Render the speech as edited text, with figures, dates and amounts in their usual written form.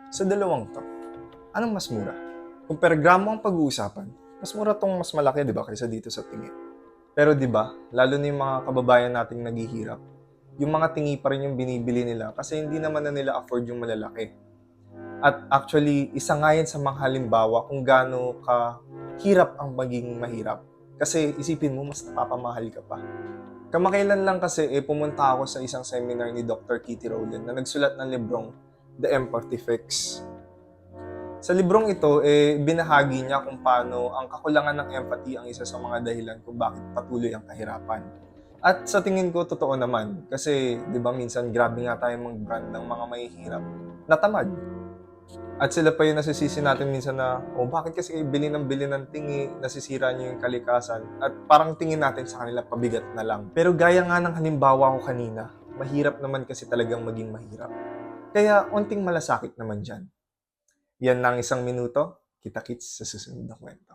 Sa dalawang 'to, anong mas mura? Kung per gramo ang pag-uusapan, mas mura 'tong mas malaki 'di ba kaysa dito sa tingi. Pero 'di ba, lalo na yung mga kababayan nating naghihirap, yung mga tingi pa rin yung binibili nila kasi hindi naman na nila afford yung malalaki. At actually, isa nga yan sa mga halimbawa kung gaano kahirap ang maging mahirap. Kasi isipin mo, mas napapamahal ka pa. Kamakailan lang kasi pumunta ako sa isang seminar ni Dr. Kitty Rowland na nagsulat ng librong The Empathy Fix. Sa librong ito, binahagi niya kung paano ang kakulangan ng empathy ang isa sa mga dahilan kung bakit patuloy ang kahirapan. At sa tingin ko, totoo naman. Kasi, di ba, minsan grabe nga tayo mag-brand ng mga mahihirap. Natamad. At sila pa yung nasisisi natin minsan na, bakit kasi bili ng tingi, nasisira niyo yung kalikasan. At parang tingin natin sa kanila pabigat na lang. Pero gaya nga ng halimbawa ko kanina, mahirap naman kasi talagang maging mahirap. Kaya, onting malasakit naman dyan. Yan lang isang minuto. Kita-kits sa susunod na kwento.